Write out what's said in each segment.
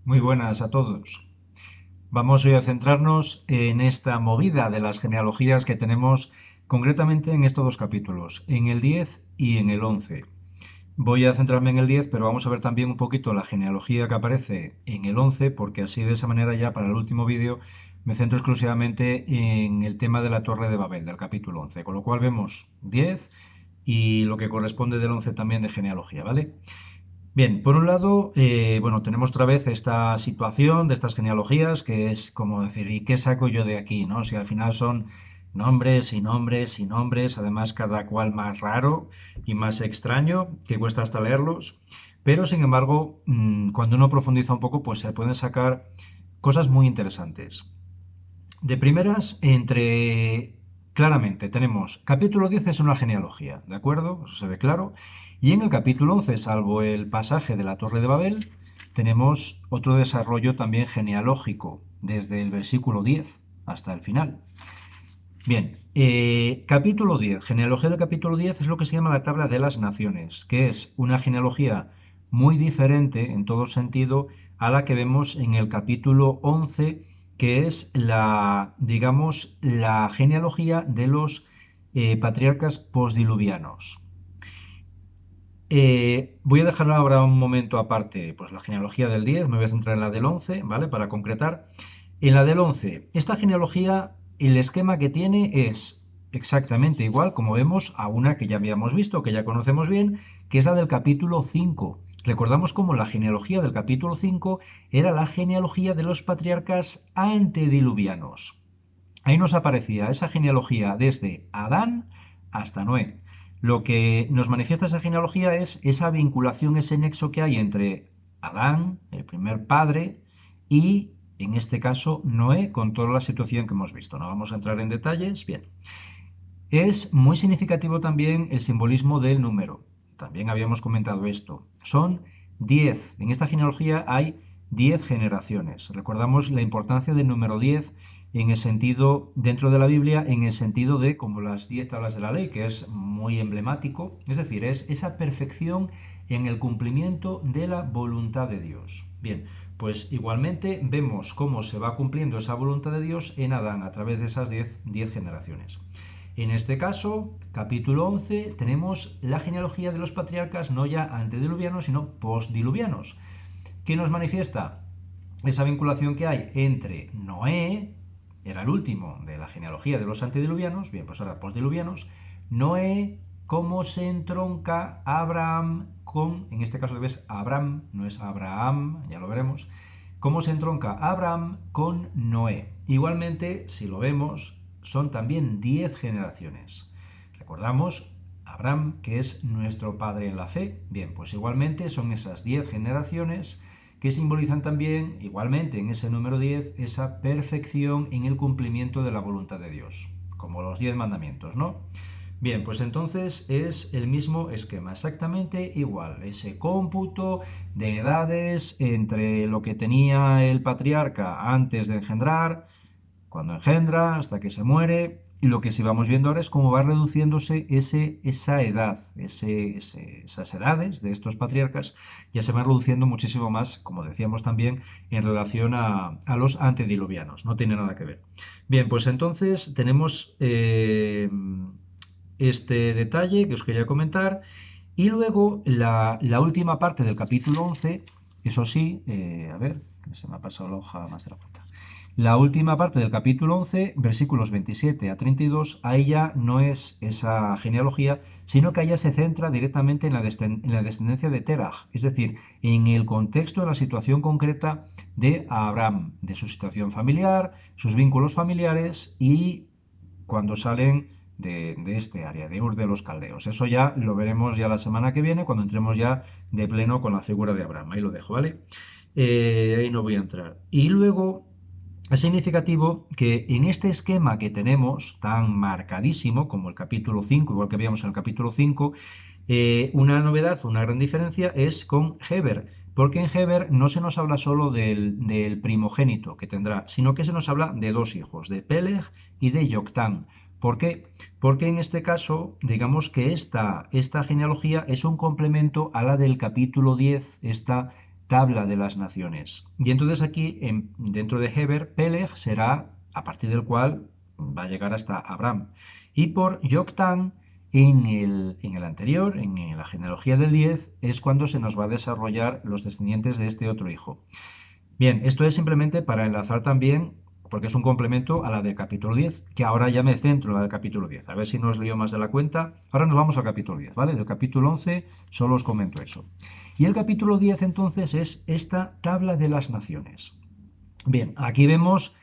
Muy buenas a todos. Vamos hoy a centrarnos en esta movida de las genealogías que tenemos concretamente en estos dos capítulos, en el 10 y en el 11. Voy a centrarme en el 10, pero vamos a ver también un poquito la genealogía que aparece en el 11, porque así de esa manera ya para el último vídeo me centro exclusivamente en el tema de la Torre de Babel, del capítulo 11. Con lo cual vemos 10 y lo que corresponde del 11 también de genealogía, ¿vale? Bien, por un lado, bueno, tenemos otra vez esta situación de estas genealogías, que es como decir, ¿y qué saco yo de aquí, no? Si al final son nombres y nombres y nombres, además cada cual más raro y más extraño, que cuesta hasta leerlos, pero sin embargo, cuando uno profundiza un poco, pues se pueden sacar cosas muy interesantes. De primeras, claramente tenemos capítulo 10 es una genealogía, ¿de acuerdo? Eso se ve claro. Y en el capítulo 11, salvo el pasaje de la Torre de Babel, tenemos otro desarrollo también genealógico, desde el versículo 10 hasta el final. Bien, capítulo 10, genealogía del capítulo 10 es lo que se llama la tabla de las naciones, que es una genealogía muy diferente en todo sentido a la que vemos en el capítulo 11, que es la, digamos, la genealogía de los patriarcas postdiluvianos. Voy a dejar ahora un momento aparte pues la genealogía del 10, me voy a centrar en la del 11, ¿vale? Para concretar. En la del 11, esta genealogía, el esquema que tiene es exactamente igual, como vemos, a una que ya habíamos visto, que ya conocemos bien, que es la del capítulo 5. Recordamos cómo la genealogía del capítulo 5 era la genealogía de los patriarcas antediluvianos. Ahí nos aparecía esa genealogía desde Adán hasta Noé. Lo que nos manifiesta esa genealogía es esa vinculación, ese nexo que hay entre Adán, el primer padre, y en este caso Noé, con toda la situación que hemos visto. No vamos a entrar en detalles. Bien. Es muy significativo también el simbolismo del número. También habíamos comentado esto. Son 10. En esta genealogía hay 10 generaciones. Recordamos la importancia del número 10 en el sentido, dentro de la Biblia, en el sentido de como las 10 tablas de la ley, que es muy emblemático. Es decir, es esa perfección en el cumplimiento de la voluntad de Dios. Bien, pues igualmente vemos cómo se va cumpliendo esa voluntad de Dios en Adán a través de esas 10 generaciones. En este caso, capítulo 11, tenemos la genealogía de los patriarcas no ya antediluvianos, sino postdiluvianos, que nos manifiesta esa vinculación que hay entre Noé, era el último de la genealogía de los antediluvianos, bien, pues ahora postdiluvianos, Noé, cómo se entronca Abraham con, en este caso ves Abraham, no es Abraham, ya lo veremos, cómo se entronca Abraham con Noé. Igualmente, si lo vemos, son también 10 generaciones. Recordamos Abraham, que es nuestro padre en la fe. Bien, pues igualmente son esas 10 generaciones que simbolizan también, igualmente en ese número 10, esa perfección en el cumplimiento de la voluntad de Dios, como los 10 mandamientos, ¿no? Bien, pues entonces es el mismo esquema, exactamente igual, ese cómputo de edades entre lo que tenía el patriarca antes de engendrar, cuando engendra, hasta que se muere, y lo que sí vamos viendo ahora es cómo va reduciéndose esa edad, esas edades de estos patriarcas, ya se van reduciendo muchísimo más, como decíamos también, en relación a los antediluvianos, no tiene nada que ver. Bien, pues entonces tenemos este detalle que os quería comentar. Y luego la última parte del capítulo 11, eso sí, a ver, que se me ha pasado la hoja más de la cuenta. La última parte del capítulo 11, versículos 27 a 32, ahí ya no es esa genealogía, sino que allá se centra directamente en la descendencia de Terah, es decir, en el contexto de la situación concreta de Abraham, de su situación familiar, sus vínculos familiares y cuando salen de este área, de Ur de los Caldeos. Eso ya lo veremos ya la semana que viene, cuando entremos ya de pleno con la figura de Abraham. Ahí lo dejo, ¿vale? Ahí no voy a entrar. Y luego es significativo que en este esquema que tenemos, tan marcadísimo como el capítulo 5, igual que veíamos en el capítulo 5, una novedad, una gran diferencia es con Heber, porque en Heber no se nos habla solo del primogénito que tendrá, sino que se nos habla de dos hijos, de Peleg y de Yoctán. ¿Por qué? Porque en este caso, digamos que esta genealogía es un complemento a la del capítulo 10, esta tabla de las naciones. Y entonces aquí, dentro de Heber, Peleg será a partir del cual va a llegar hasta Abraham. Y por Yoctán, en el anterior, en la genealogía del 10, es cuando se nos va a desarrollar los descendientes de este otro hijo. Bien, esto es simplemente para enlazar también, porque es un complemento a la del capítulo 10, que ahora ya me centro en la del capítulo 10. A ver si no os lío más de la cuenta. Ahora nos vamos al capítulo 10, ¿vale? Del capítulo 11 solo os comento eso. Y el capítulo 10 entonces es esta tabla de las naciones. Bien, aquí vemos,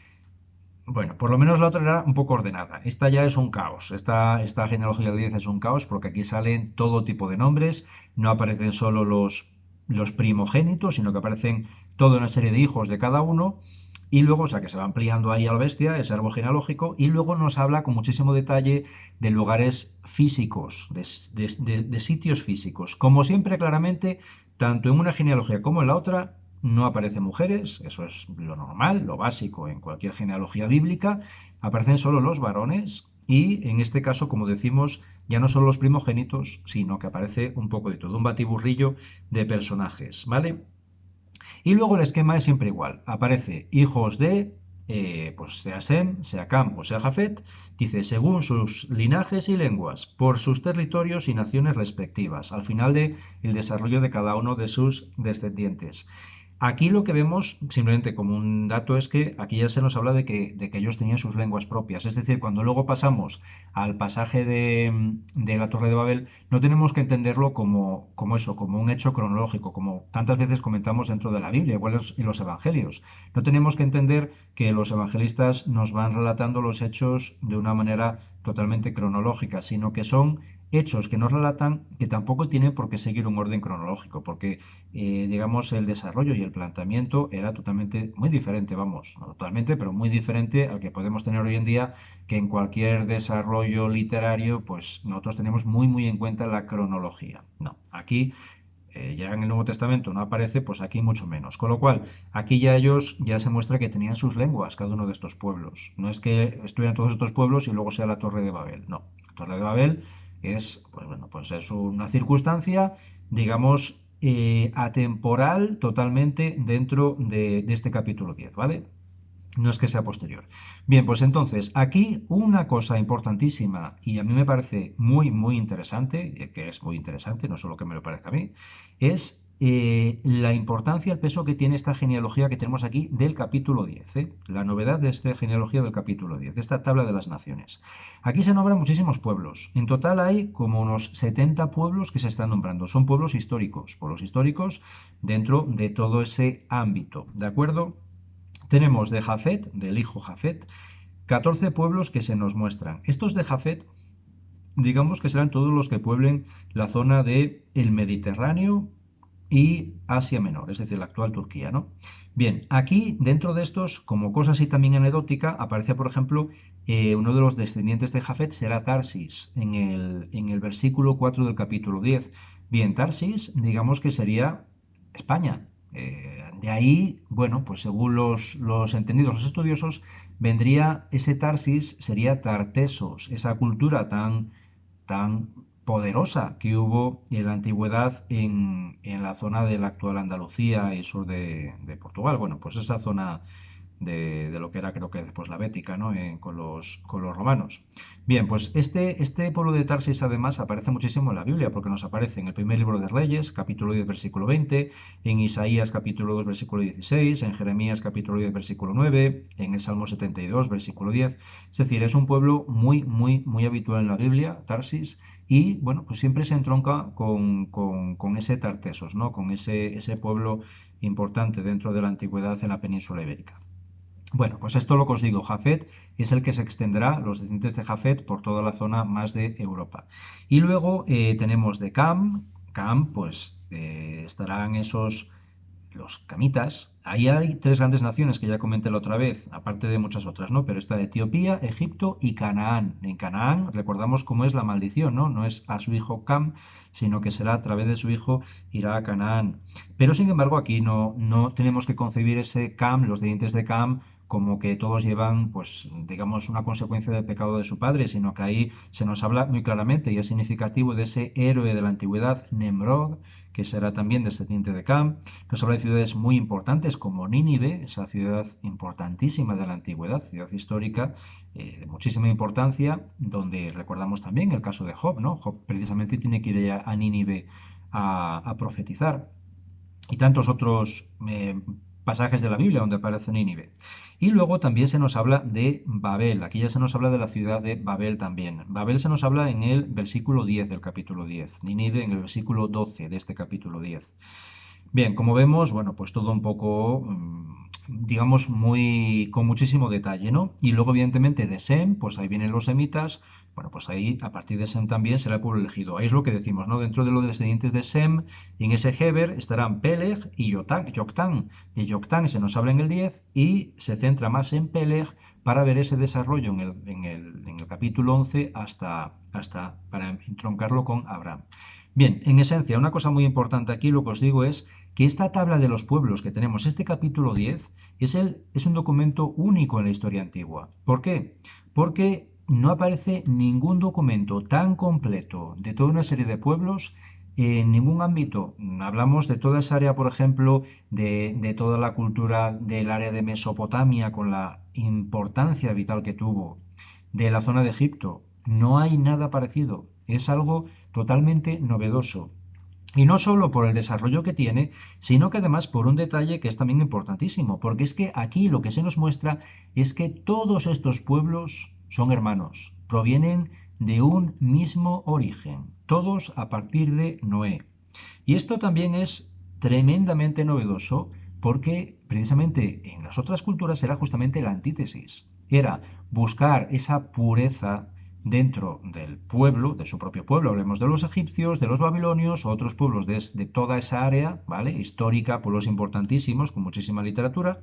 bueno, por lo menos la otra era un poco ordenada. Esta ya es un caos. Esta genealogía del 10 es un caos porque aquí salen todo tipo de nombres. No aparecen solo los primogénitos, sino que aparecen toda una serie de hijos de cada uno. Y luego, o sea, que se va ampliando ahí a la bestia, ese árbol genealógico. Y luego nos habla con muchísimo detalle de lugares físicos, de sitios físicos. Como siempre, claramente, tanto en una genealogía como en la otra, no aparecen mujeres, eso es lo normal, lo básico en cualquier genealogía bíblica, aparecen solo los varones y en este caso, como decimos, ya no son los primogénitos, sino que aparece un poco de todo, un batiburrillo de personajes, ¿vale? Y luego el esquema es siempre igual, aparece hijos de, pues sea Sem, sea Cam o sea Jafet, dice según sus linajes y lenguas, por sus territorios y naciones respectivas, al final de el desarrollo de cada uno de sus descendientes. Aquí lo que vemos, simplemente como un dato, es que aquí ya se nos habla de que ellos tenían sus lenguas propias. Es decir, cuando luego pasamos al pasaje de la Torre de Babel, no tenemos que entenderlo como eso, como un hecho cronológico, como tantas veces comentamos dentro de la Biblia, igual en los evangelios. No tenemos que entender que los evangelistas nos van relatando los hechos de una manera totalmente cronológica, sino que son hechos que nos relatan que tampoco tienen por qué seguir un orden cronológico, porque digamos el desarrollo y el planteamiento era totalmente muy diferente, vamos, no totalmente, pero muy diferente al que podemos tener hoy en día, que en cualquier desarrollo literario, pues nosotros tenemos muy en cuenta la cronología. No, aquí ya en el Nuevo Testamento no aparece, pues aquí mucho menos. Con lo cual, aquí ya ellos ya se muestra que tenían sus lenguas, cada uno de estos pueblos. No es que estuvieran todos estos pueblos y luego sea la Torre de Babel. No, la Torre de Babel es, pues bueno, pues es una circunstancia, digamos, atemporal totalmente dentro de este capítulo 10, ¿vale? No es que sea posterior. Bien, pues entonces, aquí una cosa importantísima y a mí me parece muy interesante, que es muy interesante, no solo que me lo parezca a mí, es la importancia, el peso que tiene esta genealogía que tenemos aquí del capítulo 10, ¿eh? La novedad de esta genealogía del capítulo 10, de esta tabla de las naciones. Aquí se nombran muchísimos pueblos. En total hay como unos 70 pueblos que se están nombrando. Son pueblos históricos dentro de todo ese ámbito, ¿de acuerdo? Tenemos de Jafet, del hijo Jafet, 14 pueblos que se nos muestran. Estos de Jafet, digamos que serán todos los que pueblen la zona del Mediterráneo y Asia Menor, es decir, la actual Turquía, ¿no? Bien, aquí dentro de estos, como cosa así también anecdótica, aparece, por ejemplo, uno de los descendientes de Jafet será Tarsis, en el versículo 4 del capítulo 10. Bien, Tarsis, digamos que sería España. De ahí, bueno, pues según los entendidos, los estudiosos, vendría ese Tarsis, sería Tartesos, esa cultura tan poderosa que hubo en la antigüedad en la zona de la actual Andalucía y sur de Portugal. Bueno, pues esa zona de lo que era creo que después la Bética, ¿no? Con los romanos. Bien, pues este pueblo de Tarsis además aparece muchísimo en la Biblia, porque nos aparece en el primer libro de Reyes, capítulo 10, versículo 20, en Isaías, capítulo 2, versículo 16, en Jeremías, capítulo 10, versículo 9, en el Salmo 72, versículo 10. Es decir, es un pueblo muy habitual en la Biblia, Tarsis, y bueno, pues siempre se entronca con ese Tartesos, ¿no? Con ese pueblo importante dentro de la antigüedad en la península ibérica. Bueno, pues esto lo que os digo, Jafet es el que se extenderá, los descendientes de Jafet, por toda la zona más de Europa. Y luego tenemos de Cam, pues estarán los camitas. Ahí hay tres grandes naciones que ya comenté la otra vez, aparte de muchas otras, ¿no? Pero está Etiopía, Egipto y Canaán. En Canaán recordamos cómo es la maldición, ¿no? No es a su hijo Cam, sino que será a través de su hijo irá a Canaán. Pero sin embargo aquí no tenemos que concebir ese Cam, los descendientes de Cam, como que todos llevan, pues, digamos, una consecuencia del pecado de su padre, sino que ahí se nos habla muy claramente y es significativo de ese héroe de la antigüedad, Nemrod, que será también descendiente de Cam. Nos habla de ciudades muy importantes como Nínive, esa ciudad importantísima de la antigüedad, ciudad histórica de muchísima importancia, donde recordamos también el caso de Job, ¿no? Job precisamente tiene que ir a Nínive a profetizar y tantos otros pasajes de la Biblia donde aparece Nínive. Y luego también se nos habla de Babel, aquí ya se nos habla de la ciudad de Babel también. Babel se nos habla en el versículo 10 del capítulo 10, Nínive en el versículo 12 de este capítulo 10. Bien, como vemos, bueno, pues todo un poco, digamos, con muchísimo detalle, ¿no? Y luego, evidentemente, de Sem, pues ahí vienen los semitas, bueno, pues ahí, a partir de Sem también será el pueblo elegido. Ahí es lo que decimos, ¿no? Dentro de los descendientes de Sem, en ese Heber estarán Peleg y Joctán. De Joctán se nos habla en el 10 y se centra más en Peleg para ver ese desarrollo en el capítulo 11 hasta para entroncarlo con Abraham. Bien, en esencia, una cosa muy importante aquí, lo que os digo es que esta tabla de los pueblos que tenemos, este capítulo 10, es un documento único en la historia antigua. ¿Por qué? Porque no aparece ningún documento tan completo de toda una serie de pueblos en ningún ámbito. Hablamos de toda esa área, por ejemplo, de toda la cultura del área de Mesopotamia con la importancia vital que tuvo, de la zona de Egipto. No hay nada parecido. Es algo totalmente novedoso. Y no solo por el desarrollo que tiene, sino que además por un detalle que es también importantísimo, porque es que aquí lo que se nos muestra es que todos estos pueblos son hermanos, provienen de un mismo origen, todos a partir de Noé. Y esto también es tremendamente novedoso porque precisamente en las otras culturas era justamente la antítesis, era buscar esa pureza dentro del pueblo, de su propio pueblo, hablemos de los egipcios, de los babilonios, o otros pueblos de toda esa área, ¿vale? Histórica, pueblos importantísimos, con muchísima literatura.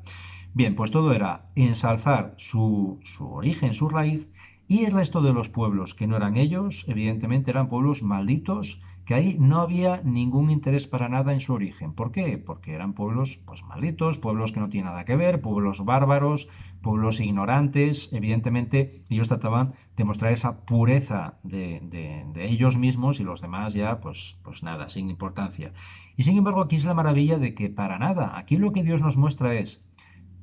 Bien, pues todo era ensalzar su origen, su raíz, y el resto de los pueblos que no eran ellos, evidentemente eran pueblos malditos, que ahí no había ningún interés para nada en su origen. ¿Por qué? Porque eran pueblos pues malditos, pueblos que no tienen nada que ver, pueblos bárbaros, pueblos ignorantes. Evidentemente ellos trataban de mostrar esa pureza de ellos mismos y los demás ya pues nada, sin importancia. Y sin embargo aquí es la maravilla de que para nada, aquí lo que Dios nos muestra es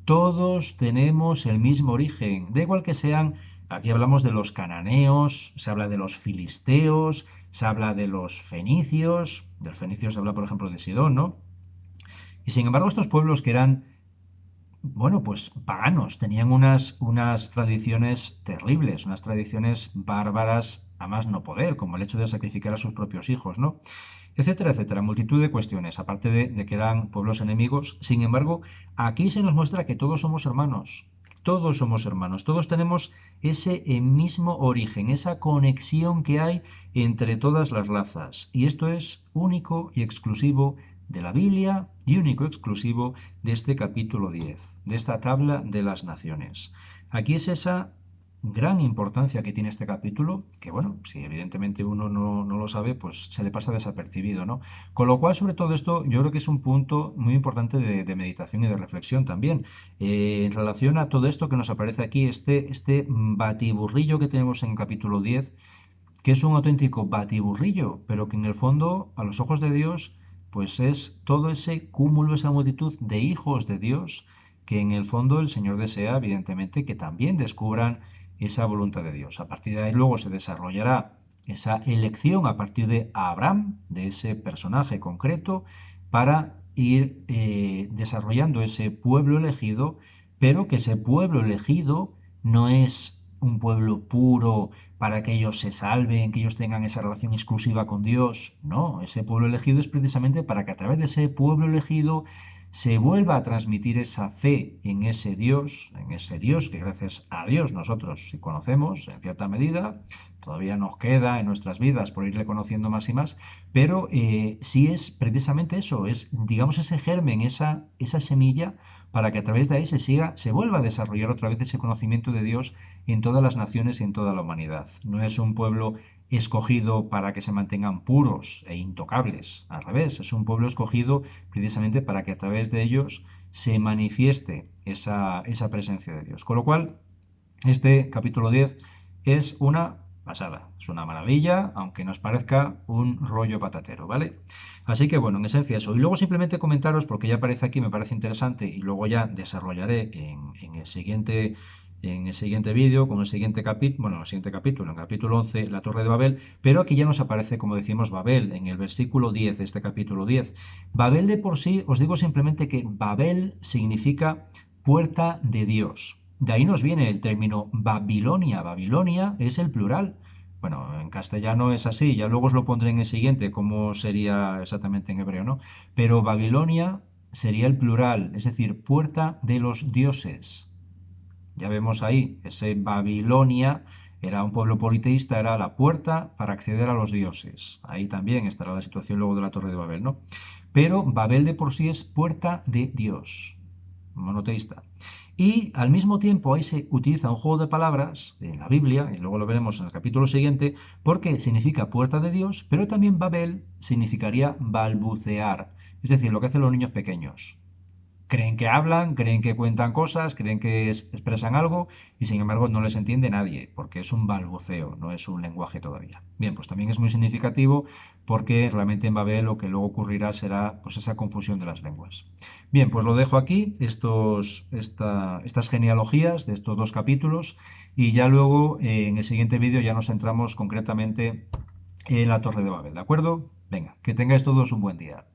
todos tenemos el mismo origen, da igual que sean, aquí hablamos de los cananeos, se habla de los filisteos, se habla de los fenicios se habla por ejemplo de Sidón, ¿no? Y sin embargo estos pueblos que eran, bueno, pues paganos, tenían unas tradiciones terribles, unas tradiciones bárbaras a más no poder, como el hecho de sacrificar a sus propios hijos, ¿no? Etcétera, etcétera, multitud de cuestiones, aparte de que eran pueblos enemigos. Sin embargo, aquí se nos muestra que todos somos hermanos, todos tenemos ese mismo origen, esa conexión que hay entre todas las razas. Y esto es único y exclusivo de la Biblia y único y exclusivo de este capítulo 10, de esta tabla de las naciones. Aquí es esa gran importancia que tiene este capítulo, que bueno, si evidentemente uno no lo sabe, pues se le pasa desapercibido, ¿no? Con lo cual, sobre todo esto, yo creo que es un punto muy importante de meditación y de reflexión también. En relación a todo esto que nos aparece aquí, este batiburrillo que tenemos en capítulo 10, que es un auténtico batiburrillo, pero que en el fondo, a los ojos de Dios, pues es todo ese cúmulo, esa multitud de hijos de Dios, que en el fondo el Señor desea, evidentemente, que también descubran esa voluntad de Dios. A partir de ahí luego se desarrollará esa elección a partir de Abraham, de ese personaje concreto, para ir desarrollando ese pueblo elegido, pero que ese pueblo elegido no es un pueblo puro para que ellos se salven, que ellos tengan esa relación exclusiva con Dios. No, ese pueblo elegido es precisamente para que a través de ese pueblo elegido se vuelva a transmitir esa fe en ese Dios que gracias a Dios nosotros sí conocemos en cierta medida, todavía nos queda en nuestras vidas por irle conociendo más y más, pero sí es precisamente eso, es digamos ese germen, esa semilla para que a través de ahí se vuelva a desarrollar otra vez ese conocimiento de Dios en todas las naciones y en toda la humanidad. No es un pueblo escogido para que se mantengan puros e intocables. Al revés, es un pueblo escogido precisamente para que a través de ellos se manifieste esa presencia de Dios. Con lo cual, este capítulo 10 es una pasada, es una maravilla, aunque nos parezca un rollo patatero, ¿vale? Así que bueno, en esencia eso. Y luego simplemente comentaros, porque ya aparece aquí, me parece interesante, y luego ya desarrollaré en el siguiente vídeo, con el siguiente capítulo, bueno, el siguiente capítulo, en el capítulo 11, la Torre de Babel, pero aquí ya nos aparece, como decimos, Babel, en el versículo 10 de este capítulo 10. Babel de por sí, os digo simplemente que Babel significa puerta de Dios. De ahí nos viene el término Babilonia. Babilonia es el plural. Bueno, en castellano es así, ya luego os lo pondré en el siguiente, cómo sería exactamente en hebreo, ¿no? Pero Babilonia sería el plural, es decir, puerta de los dioses. Ya vemos ahí, ese Babilonia era un pueblo politeísta, era la puerta para acceder a los dioses. Ahí también estará la situación luego de la Torre de Babel, ¿no? Pero Babel de por sí es puerta de Dios, monoteísta. Y al mismo tiempo ahí se utiliza un juego de palabras en la Biblia, y luego lo veremos en el capítulo siguiente, porque significa puerta de Dios, pero también Babel significaría balbucear, es decir, lo que hacen los niños pequeños. Creen que hablan, creen que cuentan cosas, creen que expresan algo y sin embargo no les entiende nadie, porque es un balbuceo, no es un lenguaje todavía. Bien, pues también es muy significativo porque realmente en Babel lo que luego ocurrirá será pues esa confusión de las lenguas. Bien, pues lo dejo aquí, estas genealogías de estos dos capítulos y ya luego en el siguiente vídeo ya nos centramos concretamente en la Torre de Babel, ¿de acuerdo? Venga, que tengáis todos un buen día.